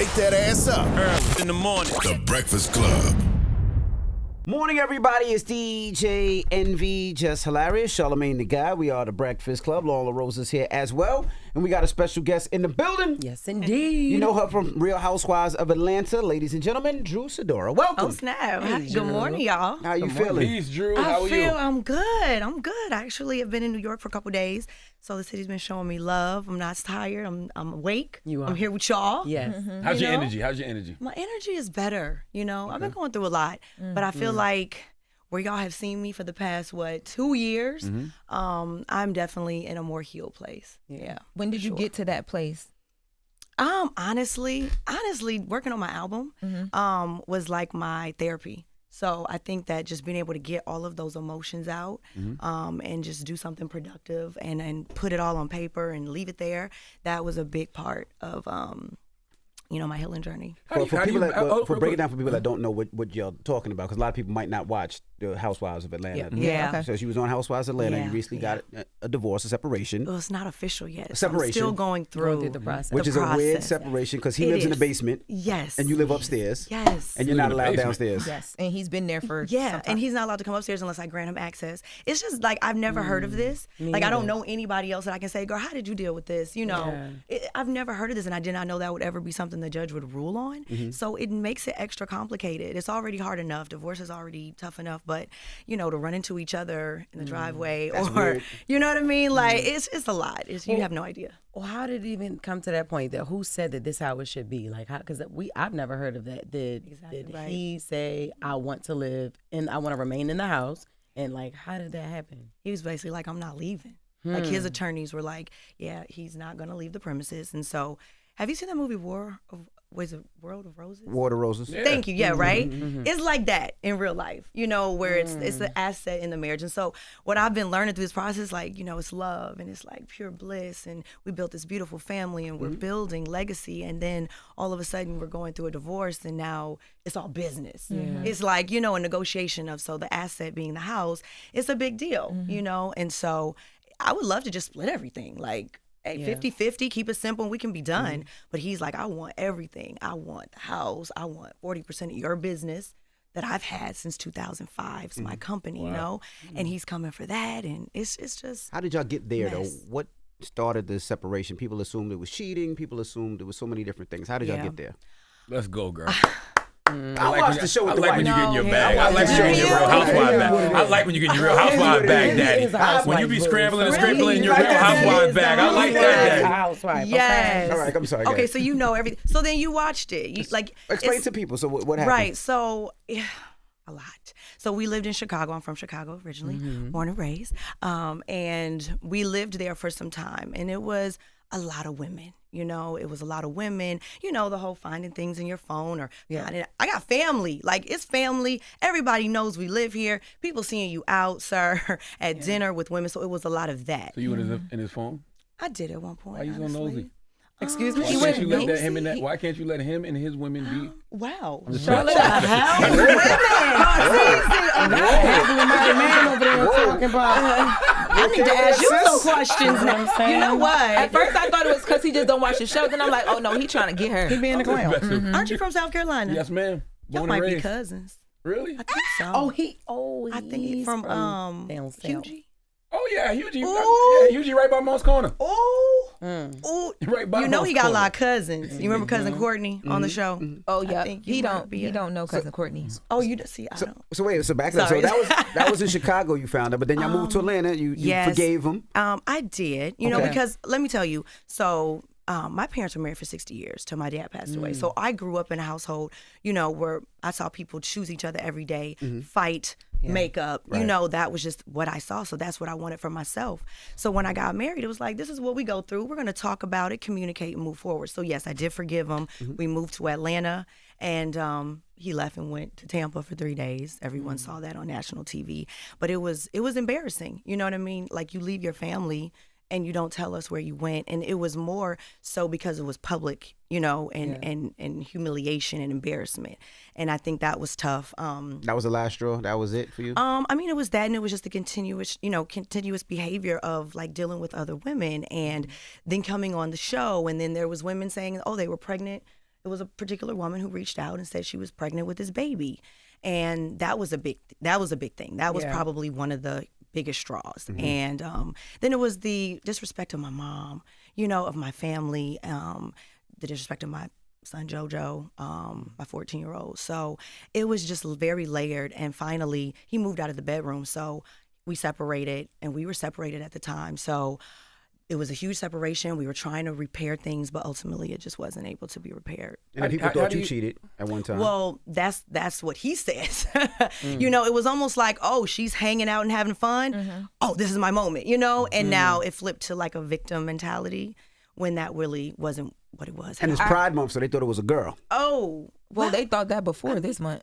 wake that ass up. Early in the morning. The Breakfast Club. Morning, everybody. It's DJ Envy, Jess Hilarious, Charlamagne the Guy. We are the Breakfast Club. LoRosa's here as well. And we got a special guest in the building. Yes, indeed. You know her from Real Housewives of Atlanta. Ladies and gentlemen, Sidora. Welcome. Oh, snap. Hey, Good morning, y'all. How you feeling? Peace, Drew. How are you? I'm good. I'm good. I actually have been in New York for a couple days, so the city's been showing me love. I'm not tired. I'm awake. You are. I'm here with y'all. Yes. How's your know? energy? How's your energy? My energy is better. I've been going through a lot, but I feel like where y'all have seen me for the past 2 years, I'm definitely in a more healed place. Yeah. When did you get to that place? Honestly, working on my album was like my therapy. So I think that just being able to get all of those emotions out and just do something productive and put it all on paper and leave it there, that was a big part of my healing journey. For breaking down for people that don't know what y'all talking about, because a lot of people might not watch the Housewives of Atlanta. Yeah. Okay. So she was on Housewives of Atlanta. Yeah. You recently got a divorce, a separation. Well, it's not official yet. Separation. I'm still going through the process. Which is a weird separation because he lives in the basement. Yes. And you live upstairs. Yes. And you're not allowed downstairs. Yes, and he's been there for some time. And he's not allowed to come upstairs unless I grant him access. It's just like I've never heard of this. Like I don't know anybody else that I can say, girl, how did you deal with this? I've never heard of this, and I did not know that would ever be something the judge would rule on. So it makes it extra complicated. It's already hard enough. Divorce is already tough enough, but to run into each other in the driveway weird. you know what I mean? Like it's a lot. You have no idea. Well, how did it even come to that point? That who said that this how it should be? Like, because I've never heard of that. Did he say I want to live and I want to remain in the house? And like, how did that happen? He was basically like, I'm not leaving. Like his attorneys were like, yeah, he's not going to leave the premises. And so, have you seen that movie World of Roses? War of Roses. Yeah. Thank you. Yeah, right? It's like that in real life, where it's the asset in the marriage. And so what I've been learning through this process, it's love and it's like pure bliss. And we built this beautiful family and we're building legacy. And then all of a sudden we're going through a divorce and now it's all business. It's like, a negotiation of, so the asset being the house, it's a big deal, And so I would love to just split everything. Like, hey, 50-50, keep it simple and we can be done. But he's like, I want everything. I want the house. I want 40% of your business that I've had since 2005. It's my company, and he's coming for that. And it's just. How did y'all get there, mess. though? What started the separation? People assumed it was cheating. People assumed there was so many different things. How did y'all get there? Let's go, girl. I watched the show with I the like wife. when you get in your bag. I like when you get in your real housewife bag. I like when you get in your real housewife bag, daddy. When you be scrambling and scrambling in your real housewife bag. I like that, daddy. Housewife. Yes. All right, I'm sorry. Okay, so you know everything. So then you watched it. Explain to people. So what happened? Right. So a lot. So we lived in Chicago. I'm from Chicago originally, born and raised. And we lived there for some time. And it was a lot of women. It was a lot of women, the whole finding things in your phone or finding, I got family, like it's family. Everybody knows we live here. People seeing you out, sir, at dinner with women. So it was a lot of that. So you were in his phone? I did at one point. Why you so honestly. nosy? Excuse me? Why can't you let him and his women be? Wow. Charlotte, I need to ask you some questions now. You know what? At first I thought it was because he just don't watch the show. Then I'm like, oh no, he trying to get her. He being the clown. Aren't you from South Carolina? Yes, ma'am. Y'all might be cousins. Really? I think so. I think he's from down south. Hughie. Oh yeah, Hughie. Ooh. Hughie right by Moss Corner. Oh, Right by you know Moss he got Corner. a lot of cousins. You remember cousin Courtney on the show? Oh yeah, I think he might be don't know cousin Courtney. Oh, you see, I don't. So wait, so back up. So Sorry. that was in Chicago. You found out, but then y'all moved to Atlanta. You Yes. forgave him. I did, Okay. because let me tell you. So my parents were married for 60 years till my dad passed away. So I grew up in a household, where I saw people choose each other every day, fight, make up. Right. That was just what I saw. So that's what I wanted for myself. So when I got married, it was like, this is what we go through. We're going to talk about it, communicate, and move forward. So yes, I did forgive him. We moved to Atlanta. And he left and went to Tampa for 3 days. Everyone saw that on national TV. But it was embarrassing. You know what I mean? Like, you leave your family and you don't tell us where you went. And it was more so because it was public, and humiliation and embarrassment. And I think that was tough. That was the last straw. That was it for you. I mean, it was that, and it was just the continuous behavior of like dealing with other women, and then coming on the show, and then there was women saying, oh, they were pregnant. it was a particular woman who reached out and said she was pregnant with his baby. And that was a big thing. That was probably one of the biggest straws. And then it was the disrespect of my mom, of my family, the disrespect of my son Jojo, my 14-year-old. So it was just very layered. And finally, he moved out of the bedroom. So we separated, and we were separated at the time. So it was a huge separation. We were trying to repair things, but ultimately it just wasn't able to be repaired. And people thought you cheated at one time. Well, that's what he says. It was almost like, oh, she's hanging out and having fun. Oh, this is my moment, And now it flipped to like a victim mentality when that really wasn't what it was. And it's Pride Month, so they thought it was a girl. Oh. Well, they thought that before this month.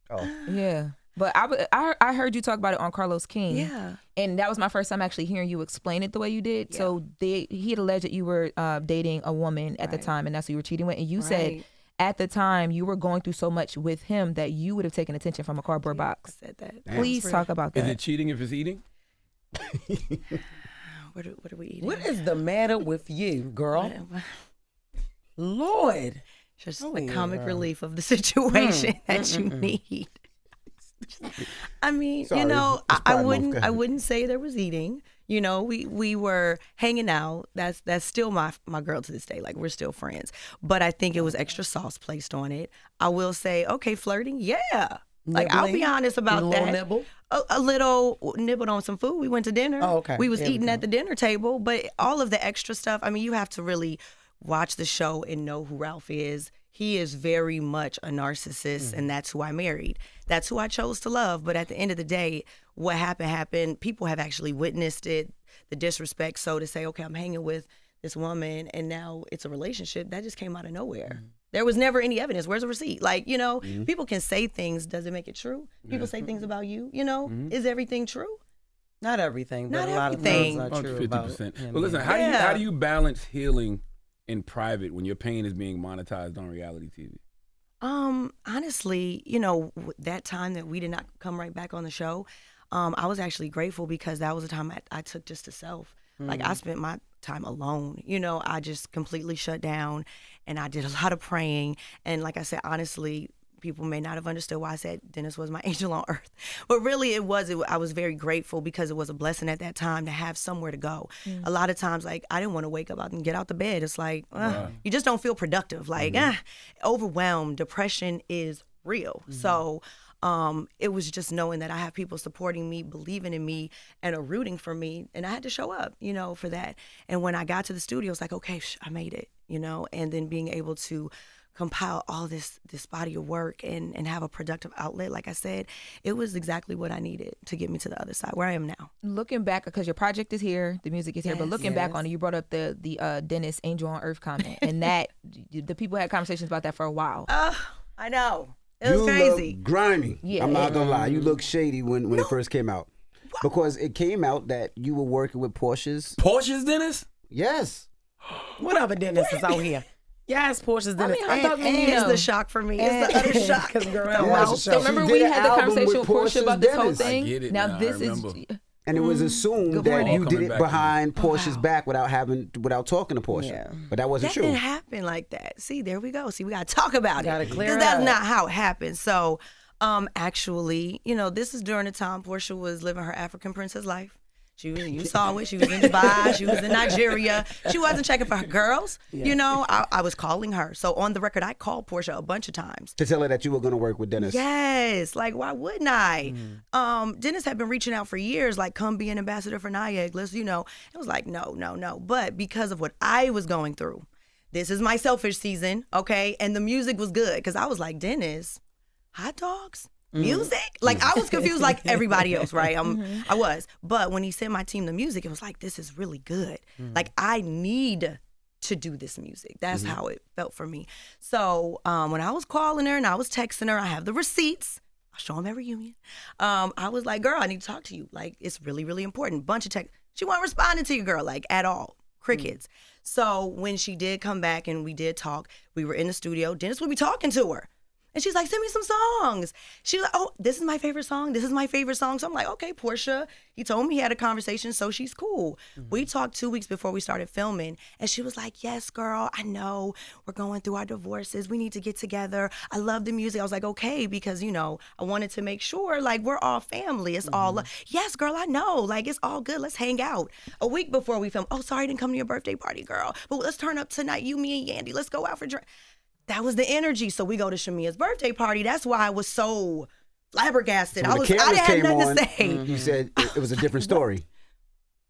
Oh. Yeah. But I heard you talk about it on Carlos King. Yeah. And that was my first time actually hearing you explain it the way you did. Yeah. So he had alleged that you were dating a woman at the time, and that's who you were cheating with. And you said at the time you were going through so much with him that you would have taken attention from a cardboard box. I said that. Please talk about that. Is it cheating if it's eating? What are we eating? What is the matter with you, girl? Lord. Just the comic relief of the situation that you need. I mean, Sorry, I wouldn't say there was eating. We were hanging out. That's still my girl to this day. Like, we're still friends. But I think it was extra sauce placed on it. I will say, okay, flirting, yeah. Like, I'll be honest about that. Nibble? A little nibbled on some food. We went to dinner. Oh, okay. We was eating at the dinner table, but all of the extra stuff, I mean, you have to really watch the show and know who Ralph is. He is very much a narcissist, and that's who I married. That's who I chose to love. But at the end of the day, what happened. People have actually witnessed it, the disrespect. So to say, okay, I'm hanging with this woman, and now it's a relationship, that just came out of nowhere. There was never any evidence. Where's the receipt? Like, people can say things. Does it make it true? People say things about you, Is everything true? Not everything, but Not a lot everything. of things are true 50%. about him. Well, listen, how do you balance healing in private when your pain is being monetized on reality TV? Honestly, that time that we did not come right back on the show, I was actually grateful because that was a time I took just to self. Like, I spent my time alone. I just completely shut down, and I did a lot of praying. And like I said, honestly, people may not have understood why I said Dennis was my angel on earth. But really I was very grateful because it was a blessing at that time to have somewhere to go. A lot of times, like, I didn't want to wake up and get out the bed. It's like, you just don't feel productive. Like, overwhelmed, depression is real. So it was just knowing that I have people supporting me, believing in me, and are rooting for me. And I had to show up, for that. And when I got to the studio, it's like, okay, I made it, and then being able to compile all this body of work and have a productive outlet, like I said, it was exactly what I needed to get me to the other side, where I am now. Looking back, because your project is here, the music is here, but looking back on it, you brought up the Dennis Angel on Earth comment, and that the people had conversations about that for a while. I know. It was crazy. Look grimy. Yeah. I'm not gonna lie. You look shady when it first came out. Because it came out that you were working with Porsha's Dennis? Yes. What other Dennis is out here? Yes, Porsha's Dennis. I thought It's the shock for me. It's the utter shock. So remember we had the conversation with Porsha about this whole thing? I get it now this is... And it was assumed that you did it behind Porsha's back without talking to Porsha. Yeah. But that wasn't true. That didn't happen like that. See, there we go. See, we got to talk about it. Got to clear it That's up. not how it happened. So, actually, this is during the time Porsha was living her African princess life. You saw it. She was in Dubai. She was in Nigeria. She wasn't checking for her girls. Yeah. I was calling her. So on the record, I called Porsha a bunch of times. To tell her that you were going to work with Dennis. Yes. Like, why wouldn't I? Dennis had been reaching out for years, like, come be an ambassador for Nayeg. Let's, It was like, no. But because of what I was going through, this is my selfish season, okay? And the music was good because I was like, Dennis, hot dogs? Music? Like, I was confused like everybody else, right? I was. But when he sent my team the music, it was like, this is really good. Like, I need to do this music. That's how it felt for me. So when I was calling her and I was texting her, I have the receipts. I'll show them at reunion. I was like, girl, I need to talk to you. Like, it's really, really important. Bunch of text. She wasn't responding to you, girl, like, at all. Crickets. So when she did come back and we did talk, we were in the studio. Dennis would be talking to her. And she's like, send me some songs. She's like, oh, this is my favorite song. This is my favorite song. So I'm like, okay, Porsha. He told me he had a conversation, so she's cool. We talked 2 weeks before we started filming, and she was like, yes, girl, I know. We're going through our divorces. We need to get together. I love the music. I was like, okay, because, you know, I wanted to make sure, like, we're all family. It's all, yes, girl, I know. Like, it's all good. Let's hang out. A week before we filmed, oh, sorry, I didn't come to your birthday party, girl. But let's turn up tonight, you, me, and Yandy. Let's go out for drink. That was the energy. So we go to Shamia's birthday party. That's why I was so flabbergasted. So I had nothing to say. You said it was a different story.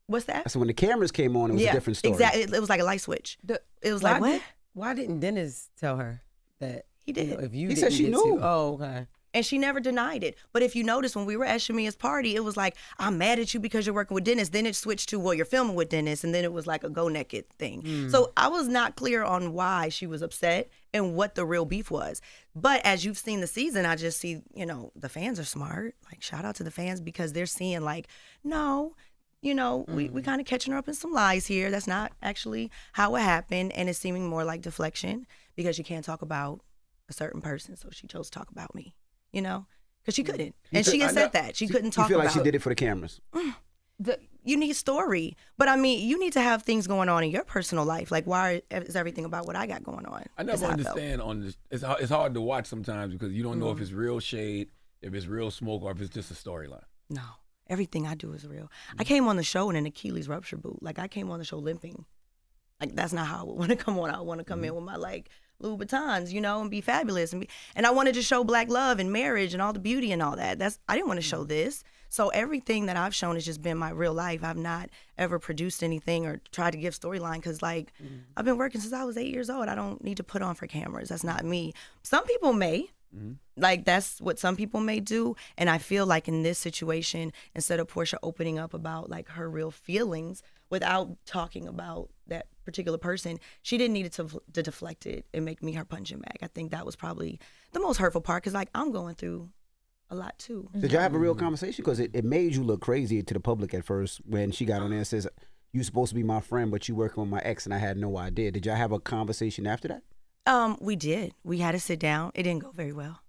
What's that? So when the cameras came on, it was a different story. Exactly. It was like a light switch. It was like, what? Why didn't Dennis tell her that? He did. You know, if you He didn't said she get knew. To, oh, okay. And she never denied it. But if you notice, when we were at Shamia's party, it was like, I'm mad at you because you're working with Dennis. Then it switched to, well, you're filming with Dennis. And then it was like a go naked thing. So I was not clear on why she was upset and what the real beef was. But as you've seen the season, I just see, you know, the fans are smart. Like, shout out to the fans, because they're seeing like, no, you know, we kind of catching her up in some lies here. That's not actually how it happened. And it's seeming more like deflection because you can't talk about a certain person. So she chose to talk about me. You know, because she couldn't. And she had said that. She couldn't talk about it. You feel like she did it for the cameras? You need story. But I mean, you need to have things going on in your personal life. Like, why is everything about what I got going on? I never understand on this. It's hard to watch sometimes because you don't know if it's real shade, if it's real smoke, or if it's just a storyline. No. Everything I do is real. I came on the show in an Achilles rupture boot. Like, I came on the show limping. Like, that's not how I would want to come on. I want to come in with my, like, Louboutins, you know, and be fabulous. And I wanted to show black love and marriage and all the beauty and all that. I didn't want to show this. So everything that I've shown has just been my real life. I've not ever produced anything or tried to give storyline because, like, I've been working since I was 8 years old. I don't need to put on for cameras. That's not me. Some people may. Like, that's what some people may do. And I feel like in this situation, instead of Porsha opening up about, like, her real feelings without talking about that particular person, she didn't need to deflect it and make me her punching bag. I think that was probably the most hurtful part because, like, I'm going through a lot too. Did y'all have a real conversation? Because it made you look crazy to the public at first when she got on there and says, you're supposed to be my friend, but you working with my ex, and I had no idea. Did y'all have a conversation after that? We did. We had to sit down. It didn't go very well.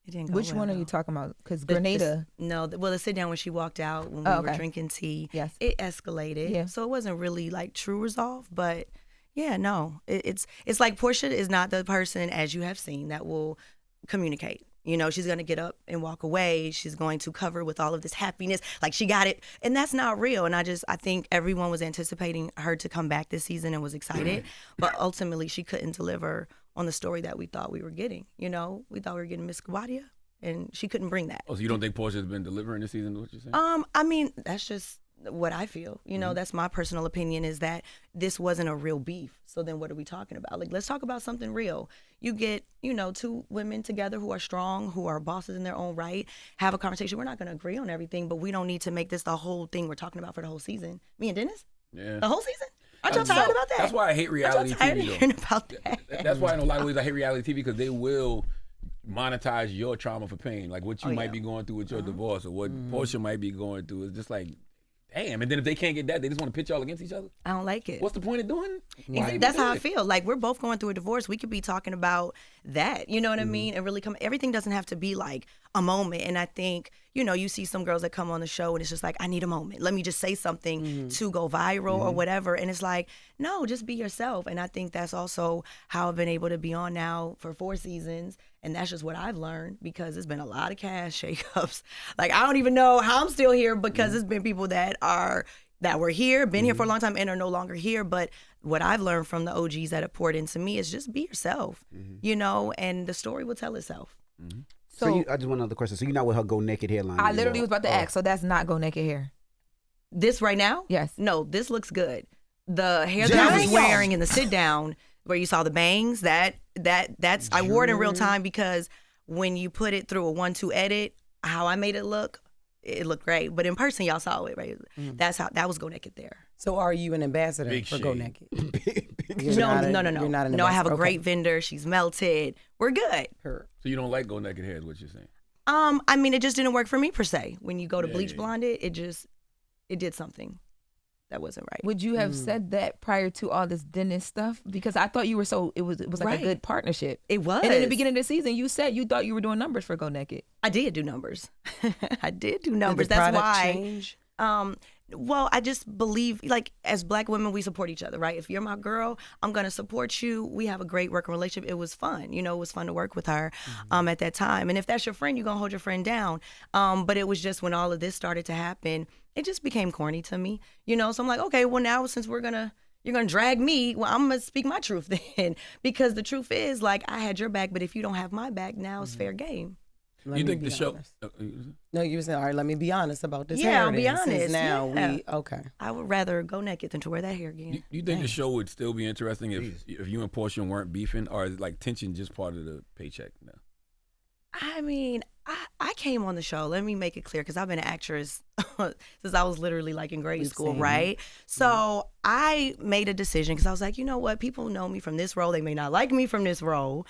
It didn't go Which well, one are you talking about? Because Grenada. The sit down when she walked out when we were drinking tea. Yes. It escalated. Yeah. So it wasn't really like true resolve, but yeah, no. It's like Porsha is not the person, as you have seen, that will communicate. You know, she's going to get up and walk away. She's going to cover with all of this happiness. Like, she got it. And that's not real. And I think everyone was anticipating her to come back this season and was excited. But ultimately, she couldn't deliver on the story that we thought we were getting. You know, we thought we were getting Miss Gawadia, and she couldn't bring that. Oh, so you don't think Porsha's been delivering this season, what you're saying? I mean, that's just what I feel. You know, that's my personal opinion, is that this wasn't a real beef. So then what are we talking about? Like, let's talk about something real. You get, you know, two women together who are strong, who are bosses in their own right, have a conversation. We're not going to agree on everything, but we don't need to make this the whole thing we're talking about for the whole season. Me and Dennis? Yeah. The whole season? Aren't y'all tired about that? That's why I hate reality TV, though. Hearing about that? That's why in a lot of ways I hate reality TV, because they will monetize your trauma for pain. Like what you might be going through with your divorce, or what Porsha might be going through. It's just like, damn. And then if they can't get that, they just want to pit y'all against each other. I don't like it. What's the point of doing it? That's how I feel. Like, we're both going through a divorce. We could be talking about that. You know what I mean? And really everything doesn't have to be like a moment. And I think, you know, you see some girls that come on the show and it's just like, I need a moment. Let me just say something to go viral or whatever. And it's like, no, just be yourself. And I think that's also how I've been able to be on now for 4 seasons. And that's just what I've learned, because it's been a lot of cash shakeups. Like, I don't even know how I'm still here, because it's been people that were here, been here for a long time, and are no longer here. But what I've learned from the OGs that have poured into me is just be yourself, you know, and the story will tell itself. So I just want another question. So you're not with her Go Naked hairline I anymore? literally was about to ask. So that's not Go Naked hair. This right now? Yes. No, this looks good. The hair that I was wearing in the sit down, where you saw the bangs, that's I wore it in real time, because when you put it through a 1-2 edit, how I made it looked great. But in person, y'all saw it, right? That was Go Naked there. So are you an ambassador Big for shade. Go Naked? No. You're not an No, I have a ambassador? great vendor. She's melted. We're good. So you don't like Go Naked hair, is what you're saying? I mean, it just didn't work for me per se. When you go to bleach yeah. blonde it did something. right. Would you have said that prior to all this dentist stuff? Because I thought you were it was like a good partnership. It was. And in the beginning of the season, you said you thought you were doing numbers for Go Naked. I did do numbers. I did do numbers. Did the That's product why. change? Well, I just believe, like, as Black women, we support each other, right? If you're my girl, I'm going to support you. We have a great working relationship. It was fun. You know, it was fun to work with her at that time. And if that's your friend, you're going to hold your friend down. But it was just when all of this started to happen, it just became corny to me. You know, so I'm like, okay, well, now since you're going to drag me, well, I'm going to speak my truth then. Because the truth is, like, I had your back, but if you don't have my back, now it's fair game. You think the show? No, you were saying, all right, let me be honest about this. Yeah, hair I'll be then, since honest. Now Yeah. okay. I would rather go naked than to wear that hair again. You think the show would still be interesting if you and Porsha weren't beefing, or is like tension just part of the paycheck now? I mean, I came on the show. Let me make it clear, because I've been an actress since I was literally like in grade school, right? So I made a decision because I was like, you know what? People know me from this role. They may not like me from this role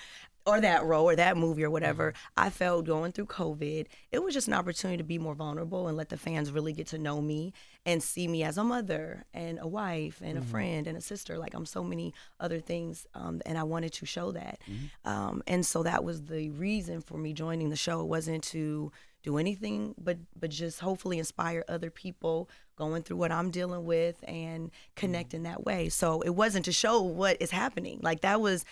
or that movie or whatever. I felt going through COVID, it was just an opportunity to be more vulnerable and let the fans really get to know me and see me as a mother and a wife and a friend and a sister. Like, I'm so many other things, and I wanted to show that. And so that was the reason for me joining the show. It wasn't to do anything but just hopefully inspire other people going through what I'm dealing with and connect in that way. So it wasn't to show what is happening. Like, that was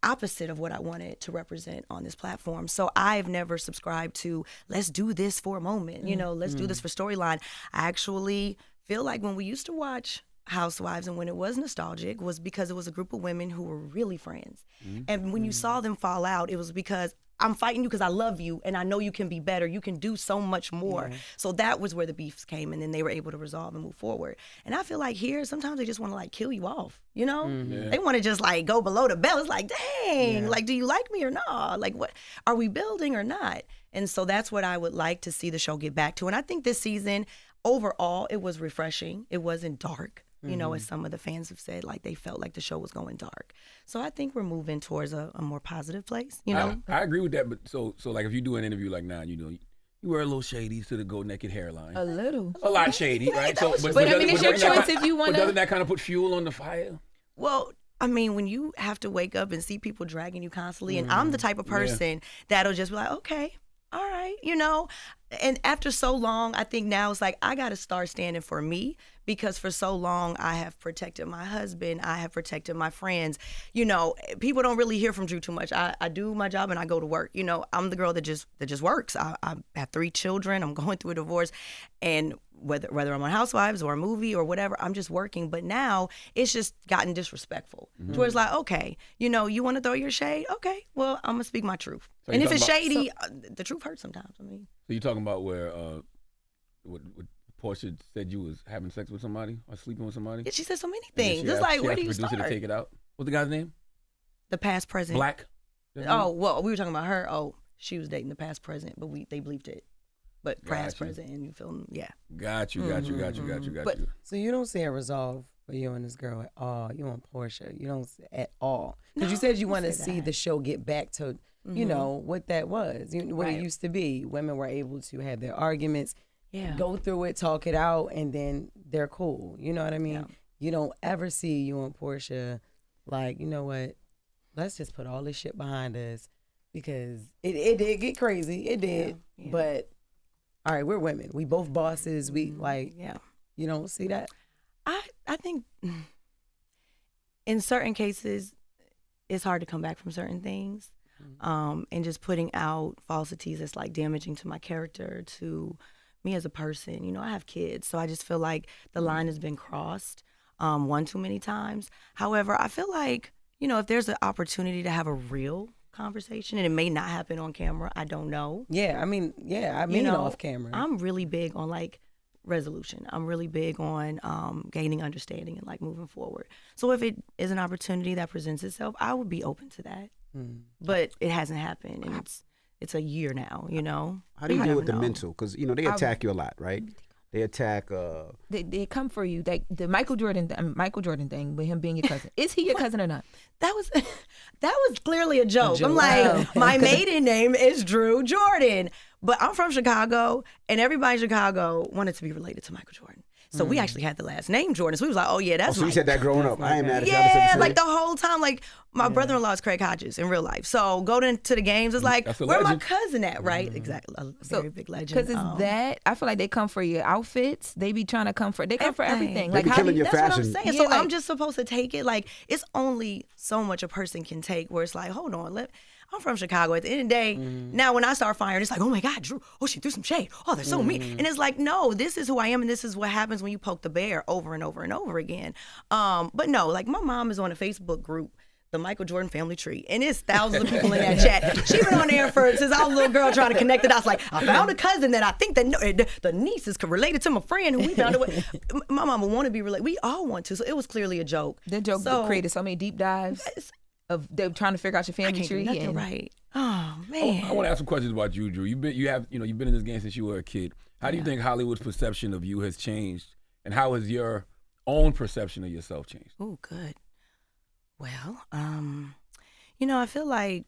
opposite of what I wanted to represent on this platform. So I've never subscribed to, let's do this for a moment, you know, let's do this for storyline. I actually feel like when we used to watch Housewives and when it was nostalgic was because it was a group of women who were really friends. And when you saw them fall out, it was because I'm fighting you because I love you and I know you can be better. You can do so much more. So that was where the beefs came, and then they were able to resolve and move forward. And I feel like here, sometimes they just want to like kill you off, you know? They want to just like go below the belt. It's like, dang, like, do you like me or not? Like, what are we building or not? And so that's what I would like to see the show get back to. And I think this season, overall, it was refreshing. It wasn't dark. You know, as some of the fans have said, like, they felt like the show was going dark. So I think we're moving towards a more positive place, you know? I agree with that, but so like if you do an interview like now, you know, you wear a little shady to the Go Naked hairline. A little. A lot shady, right? So, But I mean, it's your choice if you want But to. doesn't that kind of put fuel on the fire? Well, I mean, when you have to wake up and see people dragging you constantly, and I'm the type of person that'll just be like, okay, all right, you know? And after so long, I think now it's like, I got to start standing for me, because for so long I have protected my husband, I have protected my friends. You know, people don't really hear from Drew too much. I do my job and I go to work. You know, I'm the girl that just works. I have 3 children. I'm going through a divorce, and whether I'm on Housewives or a movie or whatever, I'm just working. But now it's just gotten disrespectful. To where it's like, okay, you know, you want to throw your shade? Okay, well, I'm gonna speak my truth. So and you're if it's talking shady, the truth hurts sometimes. I mean, So you're talking about where what Porsha said you was having sex with somebody or sleeping with somebody? yeah, she said so many And then things. she It's asked- like, she where asked do you the producer start? to take it out. What's the guy's name? The past, present. Black. Oh, well, we were talking about her. Oh, she was dating the past, present, but they bleeped it. But past, Gotcha. present, and you feel, yeah. Got you. But so you don't see a resolve for you and this girl at all. You and Porsha, you don't see at all. Because you said you want to see the show get back to, you know, what that was, what it used to be. Women were able to have their arguments, go through it, talk it out, and then they're cool. You know what I mean? Yeah. You don't ever see you and Porsha like, you know what? Let's just put all this shit behind us, because it did get crazy. It did. Yeah. But all right, we're women. We both bosses. We like, you don't see that? I think in certain cases, it's hard to come back from certain things. And just putting out falsities that's like damaging to my character, to me as a person. You know, I have kids, so I just feel like the line has been crossed one too many times. However, I feel like, you know, if there's an opportunity to have a real conversation, and it may not happen on camera, I don't know. Yeah, I mean off camera. I'm really big on like resolution. I'm really big on gaining understanding and like moving forward. So if it is an opportunity that presents itself, I would be open to that. But it hasn't happened, and it's a year now, you know. How do you I deal never with the know. mental? Because, you know, they attack you a lot, right? They attack. They come for you. The Michael Jordan thing with him being your cousin. Is he your cousin or not? That was clearly a joke. I'm joke. like, my maiden name is Drew Jordan, but I'm from Chicago, and everybody in Chicago wanted to be related to Michael Jordan. So we actually had the last name Jordan. So we was like, oh yeah, that's So you my said that growing up. I ain't mad at you. I yeah, said like the whole time, like my brother-in-law is Craig Hodges in real life. So go to the games, it's like, where my cousin at, right? Exactly, a very big legend. Because it's that, I feel like they come for your outfits. They be trying to come for everything. They Like be how killing do your That's fashion. what I'm saying. So I'm just supposed to take it. Like, it's only so much a person can take where it's like, hold on, I'm from Chicago. At the end of the day, now when I start firing, it's like, oh my God, Drew, oh, she threw some shade. Oh, they're so mean. And it's like, no, this is who I am, and this is what happens when you poke the bear over and over and over again. But no, like my mom is on a Facebook group, the Michael Jordan Family Tree, and it's thousands of people in that chat. She's been on there since I was a little girl trying to connect the dots. Like, I found a cousin that I think that the niece is related to my friend who we found it with. My mama want to be related. We all want to, so it was clearly a joke. The joke created so many deep dives of them trying to figure out your family tree. Right. Oh man. I want to ask some questions about you, Drew. You've been in this game since you were a kid. How do you think Hollywood's perception of you has changed, and how has your own perception of yourself changed? Oh, good. Well, I feel like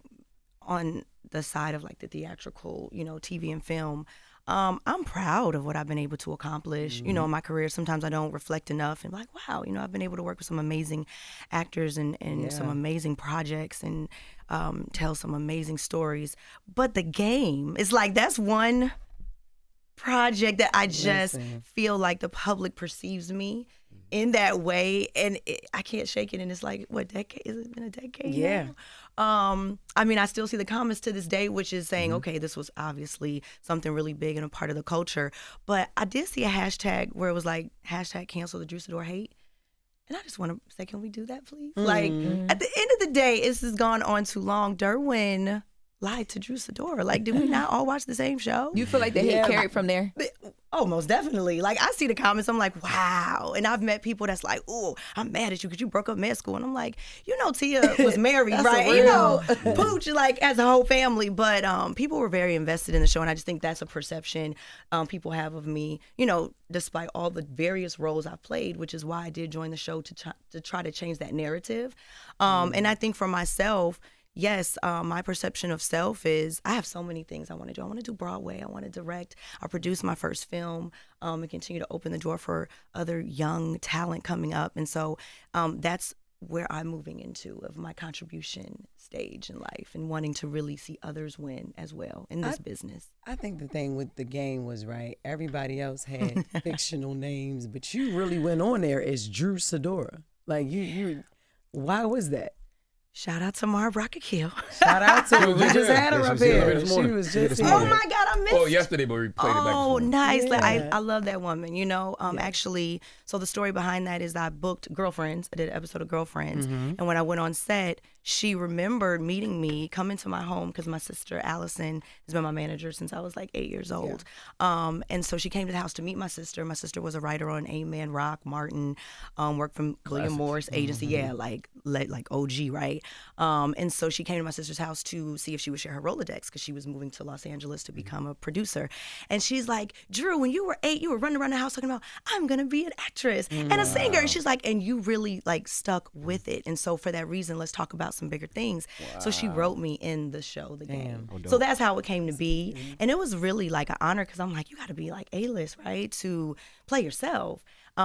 on the side of like the theatrical, TV and film, I'm proud of what I've been able to accomplish, in my career. Sometimes I don't reflect enough and like, wow, I've been able to work with some amazing actors and some amazing projects and tell some amazing stories. But the game is like, that's one project that I just feel like the public perceives me in that way, and I can't shake it. And it's like, what decade? Has it been a decade? Yeah. Now? I still see the comments to this day, which is saying, okay, this was obviously something really big and a part of the culture. But I did see a hashtag where it was like, hashtag cancel the Sidora hate. And I just want to say, can we do that, please? Like, at the end of the day, this has gone on too long. Derwin lied to Sidora. Like, did we not all watch the same show? You feel like the hate carried from there? Oh, most definitely. Like, I see the comments, I'm like, wow. And I've met people that's like, oh, I'm mad at you because you broke up med school. And I'm like, Tia was married, right? Pooch, like, as a whole family. But people were very invested in the show, and I just think that's a perception people have of me, despite all the various roles I've played, which is why I did join the show to try to change that narrative. And I think for myself, yes, my perception of self is I have so many things I want to do. I want to do Broadway. I want to direct. I produce my first film and continue to open the door for other young talent coming up. And so that's where I'm moving into of my contribution stage in life and wanting to really see others win as well in this business. I think the thing with the game was, right, everybody else had fictional names, but you really went on there as Drew Sidora. Like, you why was that? Shout out to Marv Rocketkill. Shout out to her. We just had her up here. She was just here. Oh my God, I missed it. Oh, yesterday, but we played it back. Oh, nice. Yeah. Like, I love that woman. Actually, so the story behind that is I booked Girlfriends. I did an episode of Girlfriends. And when I went on set, she remembered meeting me, coming to my home, because my sister Allison has been my manager since I was like 8 years old. Yeah. And so she came to the house to meet my sister. My sister was a writer on Amen, Rock, Martin, worked from William Morris Agency. Yeah, like OG, right? And so she came to my sister's house to see if she would share her Rolodex because she was moving to Los Angeles to become a producer. And she's like, Drew, when you were 8, you were running around the house talking about, I'm going to be an actress and a singer. And she's like, and you really like stuck with it. And so for that reason, let's talk about some bigger things. Wow. So she wrote me in the show, The Game. So that's how it came to be. And it was really like an honor because I'm like, you got to be like A-list, right? To play yourself.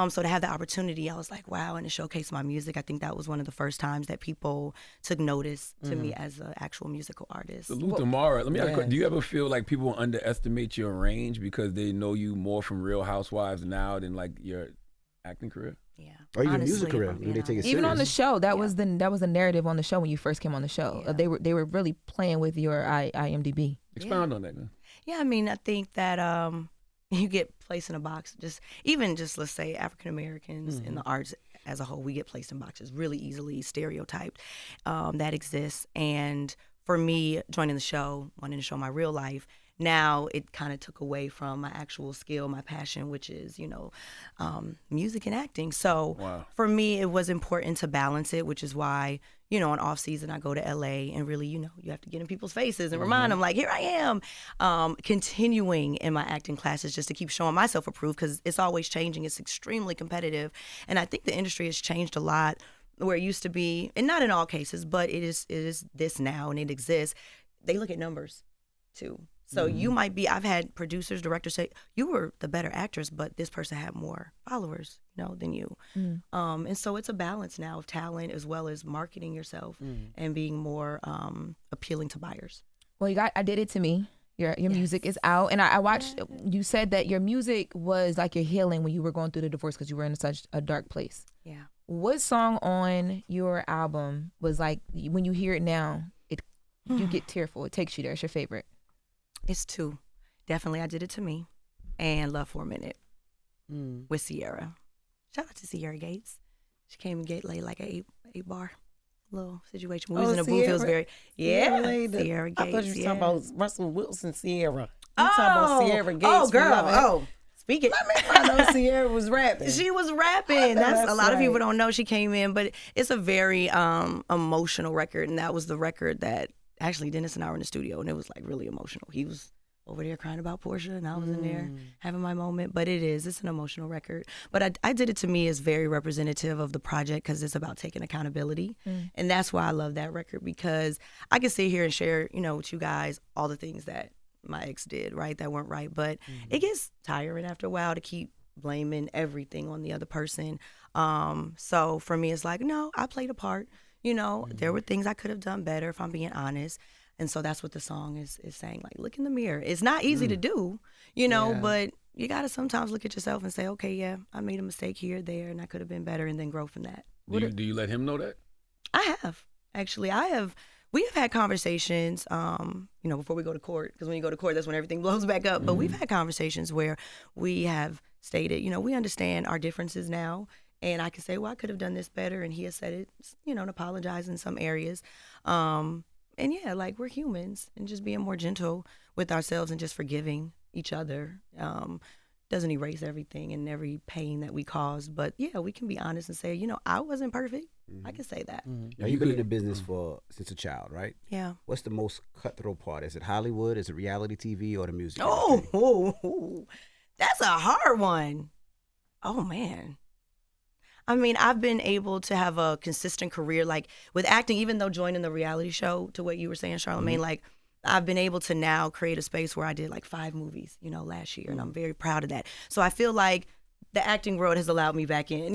So to have the opportunity, I was like, wow, and to showcase my music, I think that was one of the first times that people took notice to me as an actual musical artist. So Luther Mara, let me ask you a question. Do you ever feel like people underestimate your range because they know you more from Real Housewives now than like your acting career? Yeah. Or your music career. They take it serious. Even on the show, that was the narrative on the show when you first came on the show. Yeah. They were really playing with your IMDb. Expound on that. Yeah, I think that you get placed in a box. Just let's say African Americans in the arts as a whole, we get placed in boxes really easily, stereotyped. That exists. And for me, joining the show, wanting to show my real life, now it kind of took away from my actual skill, my passion, which is, music and acting. So for me, it was important to balance it, which is why, on off season, I go to LA and really, you have to get in people's faces and remind them like, here I am, continuing in my acting classes just to keep showing myself approved because it's always changing. It's extremely competitive. And I think the industry has changed a lot where it used to be, and not in all cases, but it is this now and it exists. They look at numbers too. So you might be, I've had producers, directors say, you were the better actress, but this person had more followers, than you. And so it's a balance now of talent as well as marketing yourself and being more appealing to buyers. Well, I Did It To Me. Your music is out. And I watched, you said that your music was like your healing when you were going through the divorce because you were in such a dark place. Yeah. What song on your album was like, when you hear it now, you get tearful, it takes you there, it's your favorite? It's two. Definitely I Did It To Me and Love for a Minute with Sierra. Shout out to Sierra Gates. She came and laid like a 8-bar little situation. We was in a booth. It was very, Sierra Gates. I thought you were talking about Russell Wilson, Sierra. You talking about Sierra Gates. Oh, girl. Speak it. I know Sierra was rapping. She was rapping. That's a lot of people right. don't know she came in, but it's a very emotional record, and that was the record that actually Dennis and I were in the studio, and it was like really emotional. He was over there crying about Porsha, and I was in there having my moment. But it's an emotional record. But I Did It To Me is very representative of the project because it's about taking accountability, and that's why I love that record, because I can sit here and share, with you guys all the things that my ex did, right, that weren't right. But it gets tiring after a while to keep blaming everything on the other person. So for me, it's like, no, I played a part. There were things I could have done better, if I'm being honest. And so that's what the song is saying, like, look in the mirror. It's not easy to do, but you got to sometimes look at yourself and say, okay, yeah, I made a mistake here, there, and I could have been better, and then grow from that. Do you let him know that? I have, actually. We have had conversations, before we go to court, because when you go to court, that's when everything blows back up. But we've had conversations where we have stated, we understand our differences now. And I can say, well, I could have done this better. And he has said it, and apologize in some areas. And yeah, like, we're humans, and just being more gentle with ourselves and just forgiving each other doesn't erase everything and every pain that we caused. But yeah, we can be honest and say, I wasn't perfect. I can say that. Now, you've been in the business since a child, right? Yeah. What's the most cutthroat part? Is it Hollywood? Is it reality TV, or the music? Oh, that's a hard one. Oh, man. I mean, I've been able to have a consistent career, like, with acting, even though joining the reality show, to what you were saying, Charlamagne, like, I've been able to now create a space where I did like 5 movies, last year, and I'm very proud of that. So I feel like the acting world has allowed me back in,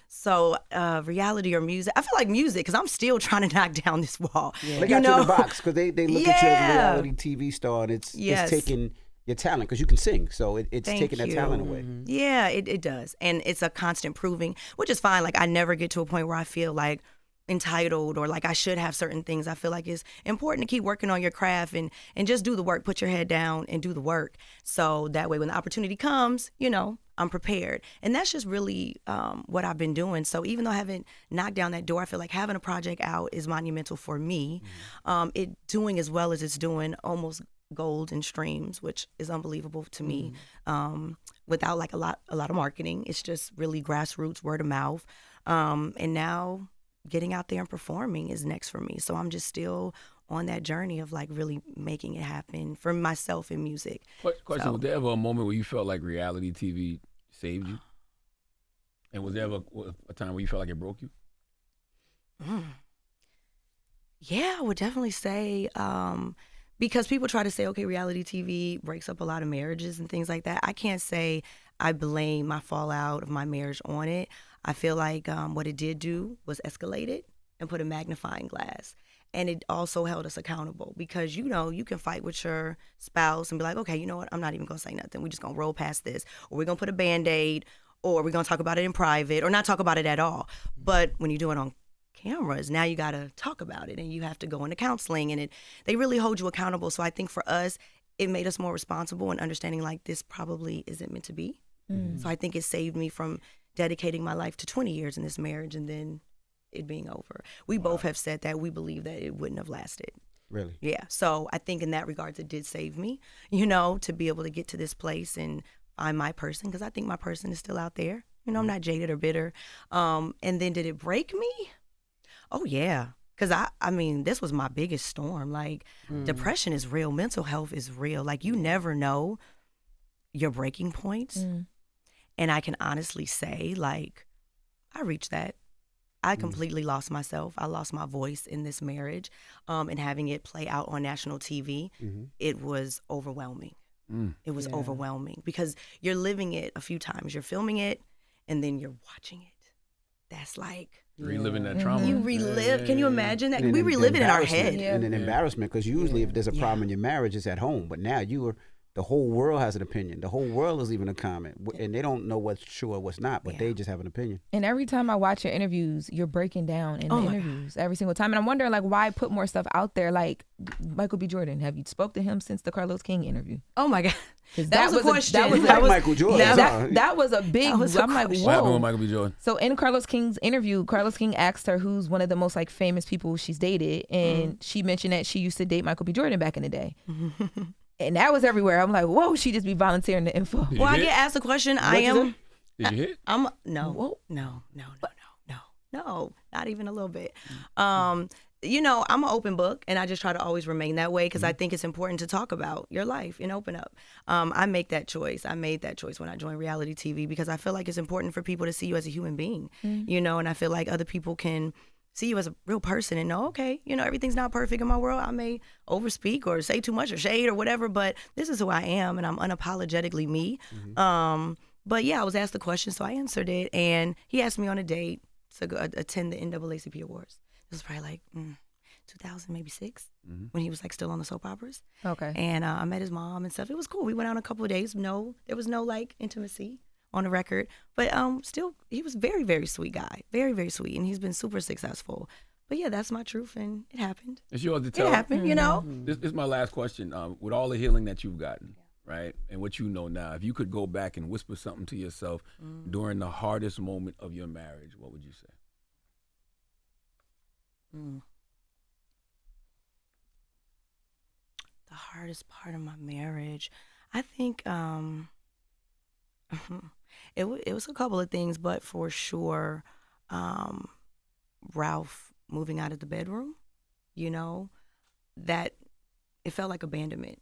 So reality or music, I feel like music, because I'm still trying to knock down this wall. Well, they got you in the box because they look at you as a reality TV star, and it's taking your talent, because you can sing, so it's taking that talent away. Yeah, it does, and it's a constant proving, which is fine. Like, I never get to a point where I feel like entitled or like I should have certain things. I feel like it's important to keep working on your craft and just do the work, put your head down and do the work. So that way when the opportunity comes, I'm prepared. And that's just really what I've been doing. So even though I haven't knocked down that door, I feel like having a project out is monumental for me. It doing as well as it's doing, almost gold in streams, which is unbelievable to me. Without like a lot of marketing. It's just really grassroots, word of mouth. And now getting out there and performing is next for me. So I'm just still on that journey of like really making it happen for myself in music. Question, was there ever a moment where you felt like reality TV saved you? And was there ever a time where you felt like it broke you? Yeah, I would definitely say, because people try to say, okay, reality TV breaks up a lot of marriages and things like that. I can't say I blame my fallout of my marriage on it. I feel like what it did do was escalate it and put a magnifying glass. And it also held us accountable because, you can fight with your spouse and be like, okay, you know what? I'm not even going to say nothing. We're just going to roll past this. Or we're going to put a Band-Aid, or we're going to talk about it in private, or not talk about it at all. But when you do it on cameras, now you got to talk about it and you have to go into counseling, and they really hold you accountable. So I think for us, it made us more responsible and understanding like this probably isn't meant to be. So I think it saved me from dedicating my life to 20 years in this marriage and then it being over. We both have said that we believe that it wouldn't have lasted. Really? Yeah. So I think in that regards, it did save me, to be able to get to this place and find my person, because I think my person is still out there. I'm not jaded or bitter. And then did it break me? Oh, yeah. Because, I mean, this was my biggest storm. Like, depression is real. Mental health is real. Like, you never know your breaking points. And I can honestly say, like, I reached that. I completely lost myself. I lost my voice in this marriage, and having it play out on national TV, it was overwhelming. It was overwhelming because you're living it a few times. You're filming it, and then you're watching it. That's like reliving that trauma. you relive. Can you imagine that? And We then relive it in our embarrassment, head. and an embarrassment, because usually if there's a problem in your marriage, it's at home. But now the whole world has an opinion. The whole world is leaving a comment, and they don't know what's true or what's not, but they just have an opinion. And every time I watch your interviews, you're breaking down in the interviews every single time. And I'm wondering, like, why put more stuff out there? Like Michael B. Jordan, have you spoke to him since the Carlos King interview? Oh my God, that was a question. That was Michael Jordan. That was a big. I'm like, whoa. What happened with Michael B. Jordan? So in Carlos King's interview, Carlos King asked her who's one of the most like famous people she's dated, and she mentioned that she used to date Michael B. Jordan back in the day. And that was everywhere. I'm like, whoa, she just be volunteering the info. Well, I get asked the question. I am. Did you hit? I'm no, not even a little bit. You know, I'm an open book, and I just try to always remain that way because I think it's important to talk about your life and open up. I make that choice. I made that choice when I joined reality TV because I feel like it's important for people to see you as a human being, you know, and I feel like other people can see you as a real person and know, okay, you know, everything's not perfect in my world. I may overspeak or say too much or shade or whatever, but this is who I am, and I'm unapologetically me. But yeah, I was asked the question, so I answered it, and he asked me on a date to go attend the NAACP Awards. This was probably like 2000, maybe 6, when he was like still on the soap operas. Okay. And I met his mom and stuff. It was cool. We went out a couple of days. No, there was no like intimacy on the record, but still, he was very, very sweet guy, very, very sweet, and he's been super successful. But yeah, that's my truth, and it happened. It's yours to tell. It happened, you know. This is my last question. With all the healing that you've gotten, right, and what you know now, if you could go back and whisper something to yourself during the hardest moment of your marriage, what would you say? The hardest part of my marriage, I think. It was a couple of things, but for sure, Ralph moving out of the bedroom, you know, that it felt like abandonment.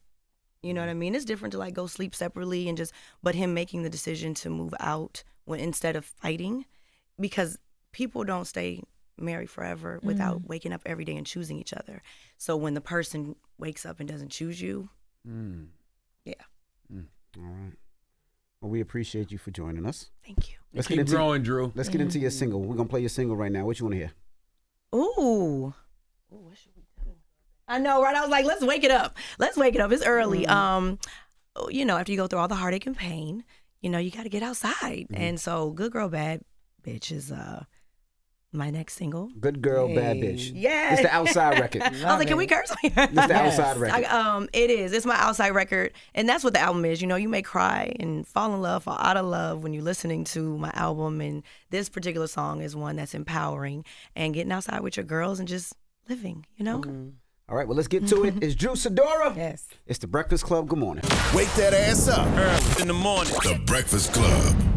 You know what I mean? It's different to like go sleep separately and but him making the decision to move out instead of fighting, because people don't stay married forever without waking up every day and choosing each other. So when the person wakes up and doesn't choose you, yeah. All right. Well, we appreciate you for joining us. Thank you. Let's Keep growing, Drew. Let's get into your single. We're going to play your single right now. What you want to hear? Ooh, what should we do? I know, right? I was like, let's wake it up. Let's wake it up. It's early. You know, after you go through all the heartache and pain, you know, you got to get outside. And so Good Girl, Bad Bitch is my next single. Good Girl, Bad Bitch. Yeah. It's the outside record. I was like, can we curse? It's the outside record. It is. It's my outside record. And that's what the album is. You know, you may cry and fall in love, fall out of love when you're listening to my album. And this particular song is one that's empowering and getting outside with your girls and just living, you know? All right, well, let's get to it. It's Drew Sidora. Yes. It's The Breakfast Club. Good morning. Wake that ass up. Early in the morning. The Breakfast Club.